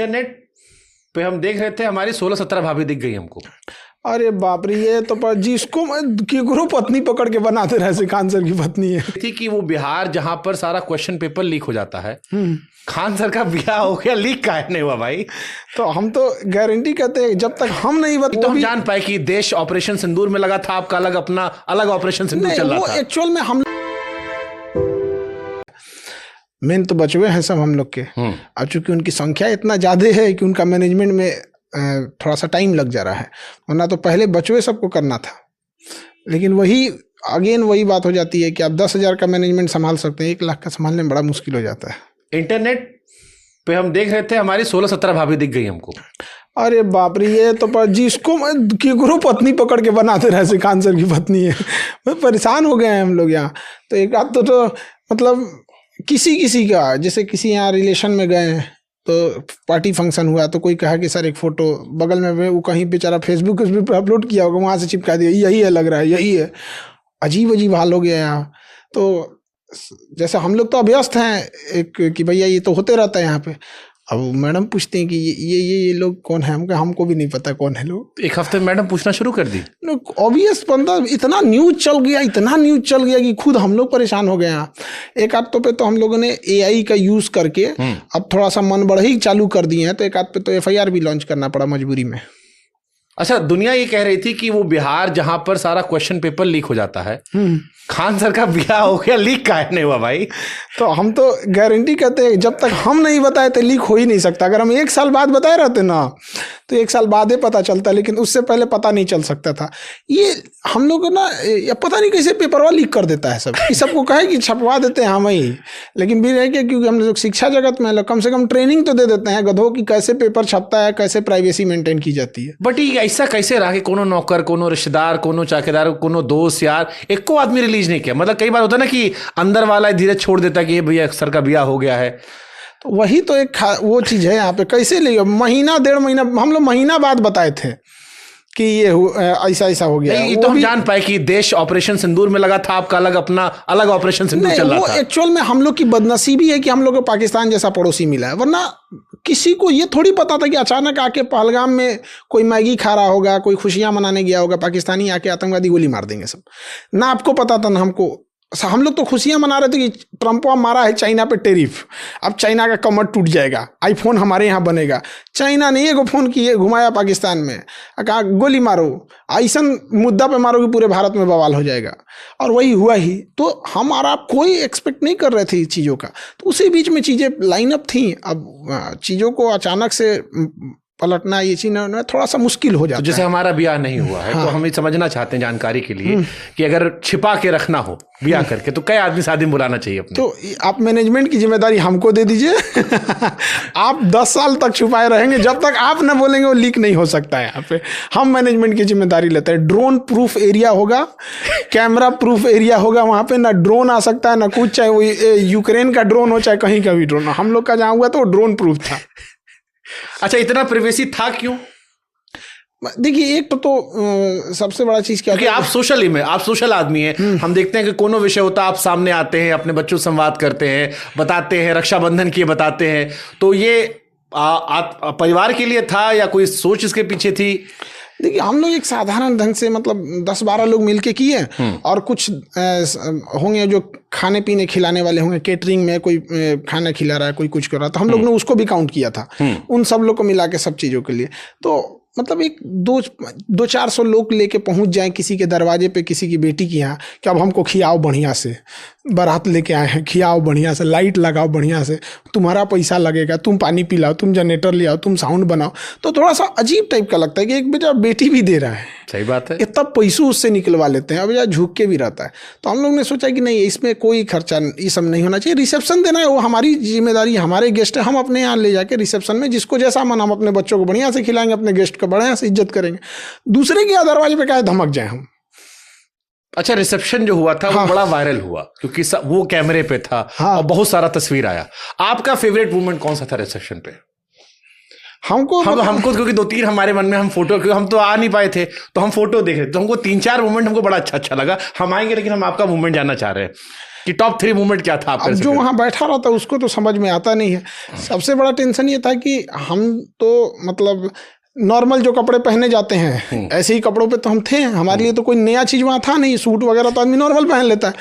Internet पे हम देख रहे थे, हमारी 16-17 भाभी दिख गई हमको। अरे बाप रे, ये तो पर जिसको केकरो पत्नी पकड़ के बनाते रहे, से खान सर की पत्नी है थी कि वो बिहार जहां पर सारा क्वेश्चन पेपर लीक हो जाता है, खान सर का ब्याह हो गया, लीक काहे नहीं हुआ भाई? तो हम तो गारंटी कहते हैं जब तक हम नहीं बता तो हम जान पाए कि देश ऑपरेशन सिंदूर में लगा था, आपका अलग अपना अलग ऑपरेशन सिंदूर चल रहा था। एक्चुअल में हम मेन तो बचवे हैं सब हम लोग के। अब चूंकि उनकी संख्या इतना ज्यादा है कि उनका मैनेजमेंट में थोड़ा सा टाइम लग जा रहा है, वरना तो पहले बचवे सबको करना था। लेकिन वही बात हो जाती है कि आप 10,000 का मैनेजमेंट संभाल सकते हैं, 1 लाख का संभालने में बड़ा मुश्किल हो जाता है। इंटरनेट पे हम देख रहे थे, हमारी 16-17 भाभी दिख गई हमको। अरे बाप रे, ये तो पर जिसको केकरो पत्नी पकड़ के बनाते रहे, से खान सर की पत्नी है। परेशान हो गए हैं हम लोग यहाँ। तो एक आध तो मतलब किसी का, जैसे किसी यहाँ रिलेशन में गए हैं तो पार्टी फंक्शन हुआ तो कोई कहा कि सर एक फ़ोटो बगल में, वो कहीं बेचारा फेसबुक पे अपलोड किया होगा, वहाँ से चिपका दिया, यही है, लग रहा है यही है। अजीब हाल हो गया यहाँ। तो जैसे हम लोग तो अभ्यस्त हैं एक कि भैया ये तो होते रहता है यहाँ पे। अब मैडम पूछते हैं कि ये लोग कौन है, हमको भी नहीं पता कौन है लोग। एक हफ्ते में मैडम पूछना शुरू कर दी। ऑब्वियस बंदा, इतना न्यूज चल गया कि खुद हम लोग परेशान हो गए हैं। एक आध तो पे तो हम लोगों ने AI का यूज करके अब थोड़ा सा मन बढ़ई चालू कर दिए हैं, तो एक आध पे तो FIR भी लॉन्च करना पड़ा मजबूरी में। अच्छा, दुनिया ये कह रही थी कि वो बिहार जहां पर सारा क्वेश्चन पेपर लीक हो जाता है, खान सर का ब्याह हो गया, लीक काहे नहीं हुआ भाई? तो हम तो गारंटी कहते हैं जब तक हम नहीं बताए तो लीक हो ही नहीं सकता। अगर हम 1 साल बाद बताए रहते ना तो 1 साल बाद ही पता चलता, लेकिन उससे पहले पता नहीं चल सकता था। ये हम लोग ना पता नहीं कैसे पेपरवा लीक कर देता है सब, कि सबको कहे कि छपवा देते हैं हम ही, लेकिन भी रह के क्योंकि हम लोग शिक्षा जगत में कम से कम ट्रेनिंग तो दे देते हैं गधों की, कैसे पेपर छपता है, कैसे प्राइवेसी मेंटेन की जाती है। बट ये ऐसा कैसे रहा कि कोनो नौकर, कोनो रिश्तेदार, कोनो चौकीदार, कोनो दोस्त यार, एको आदमी रिलीज नहीं किया? मतलब कई बार होता है ना कि अंदर वाला धीरे छोड़ देता है कि भैया सर का ब्याह हो गया है। तो वही तो एक वो चीज़ है यहाँ पे। कैसे ले, महीना 1.5 महीना हम लोग महीना बाद बताए थे कि ये ऐसा हो गया। ये तो हम जान पाए कि देश ऑपरेशन सिंदूर में लगा था, आपका अलग अपना अलग ऑपरेशन सिंदूर चल रहा था। एक्चुअल में हम लोग की बदनसीबी है कि हम लोग को पाकिस्तान जैसा पड़ोसी मिला है, वरना किसी को ये थोड़ी पता था कि अचानक आके पहलगाम में कोई मैगी खा रहा होगा, कोई खुशियां मनाने गया होगा, पाकिस्तानी आके आतंकवादी गोली मार देंगे सब। ना आपको पता था ना हमको। हम लोग तो खुशियां मना रहे थे कि ट्रम्पवा मारा है चाइना पे टैरिफ, अब चाइना का कमर टूट जाएगा, आईफोन हमारे यहाँ बनेगा। चाइना ने एगो फोन किए घुमाया पाकिस्तान में, कहा गोली मारो, ऐसा मुद्दा पे मारो कि पूरे भारत में बवाल हो जाएगा, और वही हुआ ही। तो हमारा कोई एक्सपेक्ट नहीं कर रहे थे इस चीज़ों का, तो उसी बीच में चीज़ें लाइनअप थी। अब चीज़ों को अचानक से पलटना, ये चीज थोड़ा सा मुश्किल हो जाता है। जैसे हमारा ब्याह नहीं हुआ है, तो हम ये समझना चाहते हैं जानकारी के लिए कि अगर छिपा के रखना हो ब्याह करके तो कई आदमी शादी में बुलाना चाहिए अपने? तो आप मैनेजमेंट की जिम्मेदारी हमको दे दीजिए। आप 10 साल तक छुपाए रहेंगे, जब तक आप न बोलेंगे वो लीक नहीं हो सकता है। यहाँ पे हम मैनेजमेंट की जिम्मेदारी लेते हैं। ड्रोन प्रूफ एरिया होगा, कैमरा प्रूफ एरिया होगा, वहाँ पे ना ड्रोन आ सकता है ना कुछ, चाहे वो यूक्रेन का ड्रोन हो चाहे कहीं का भी ड्रोन हो। हम लोग का जहाँ हुआ तो वो ड्रोन प्रूफ था। अच्छा, इतना प्राइवेसी था क्यों? देखिए, एक तो सबसे बड़ा चीज क्या, क्योंकि आप सोशल में, आप सोशल आदमी हैं। हम देखते हैं कि कोनो विषय होता है, आप सामने आते हैं, अपने बच्चों से संवाद करते हैं, बताते हैं, रक्षाबंधन की बताते हैं। तो ये परिवार के लिए था या कोई सोच इसके पीछे थी? देखिए, हम लोग एक साधारण ढंग से मतलब 10-12 लोग मिलके किए, और कुछ होंगे जो खाने पीने खिलाने वाले होंगे, केटरिंग में कोई खाना खिला रहा है, कोई कुछ कर रहा है, तो हम लोग ने उसको भी काउंट किया था, उन सब लोग को मिला के सब चीज़ों के लिए। तो मतलब एक 200-400 लोग लेके पहुंच जाएं किसी के दरवाजे पे, किसी की बेटी के यहाँ, कि अब हमको खियाओ बढ़िया से, बारात लेके आए हैं, खियाओ बढ़िया से, लाइट लगाओ बढ़िया से, तुम्हारा पैसा लगेगा, तुम पानी पिलाओ, तुम जनरेटर ले आओ, तुम साउंड बनाओ। तो थोड़ा सा अजीब टाइप का लगता है कि एक बेटा बेटी भी दे रहा है। सही बात है। इतना पैसों उससे निकलवा लेते हैं, अब यार झुक के भी रहता है। तो हम लोग ने सोचा कि नहीं, इसमें कोई खर्चा ये सब नहीं होना चाहिए। रिसेप्शन देना है वो हमारी जिम्मेदारी, हमारे गेस्ट है, हम अपने यहाँ ले जाके रिसेप्शन में जिसको जैसा मन, हम अपने बच्चों को बढ़िया से खिलाएंगे, अपने गेस्ट को बढ़िया से इज्जत करेंगे। दूसरे के दरवाजे पे क्या धमक जाए हम। अच्छा, रिसेप्शन जो हुआ था वो बड़ा वायरल हुआ क्योंकि वो कैमरे पे था और बहुत सारा तस्वीर आया। आपका फेवरेट मोमेंट कौन सा था रिसेप्शन पे? हमको क्योंकि 2-3 हमारे मन में, हम फोटो, क्योंकि हम तो आ नहीं पाए थे तो हम फोटो देख रहे थे, तो हमको 3-4 मोमेंट हमको बड़ा अच्छा लगा। हम आएंगे, लेकिन हम आपका मोमेंट जानना चाह रहे हैं कि टॉप 3 मूवमेंट क्या था आपका? अब जो वहाँ बैठा रहा था उसको तो समझ में आता नहीं है। सबसे बड़ा टेंशन ये था कि हम तो मतलब नॉर्मल जो कपड़े पहने जाते हैं ऐसे ही कपड़ों पे तो हम थे, हमारे लिए तो कोई नया चीज़ वहाँ था नहीं। सूट वगैरह तो आदमी नॉर्मल पहन लेता है,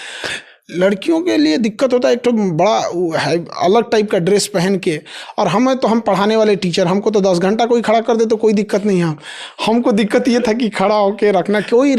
लड़कियों के लिए दिक्कत होता है एक तो बड़ा है अलग टाइप का ड्रेस पहन के। और हम पढ़ाने वाले टीचर, हमको तो 10 घंटा कोई खड़ा कर दे तो कोई दिक्कत नहीं है। हमको दिक्कत ये था कि खड़ा होके रखना, कोई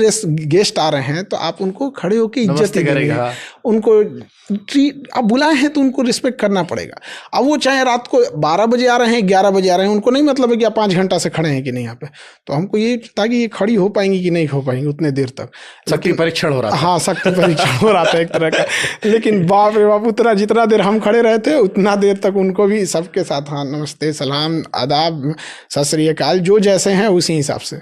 गेस्ट आ रहे हैं तो आप उनको खड़े होके इज्जत करेंगे, उनको अब बुलाए हैं तो उनको रिस्पेक्ट करना पड़ेगा। अब वो चाहे रात को 12 बजे आ रहे हैं 11 बजे आ रहे हैं, उनको नहीं मतलब है कि आप 5 घंटा से खड़े हैं कि नहीं यहाँ पे। तो हमको ये था कि ये खड़ी हो पाएंगी कि नहीं हो पाएंगी उतने देर तक। शक्ति परीक्षण हो रहा था। हाँ, शक्ति परीक्षण हो रहा था एक तरह का। लेकिन बाप रे बाप, उतना जितना देर हम खड़े रहे थे उतना देर तक उनको भी सबके साथ हाँ नमस्ते, सलाम, आदाब, सत श्री अकाल, जो जैसे हैं उसी हिसाब से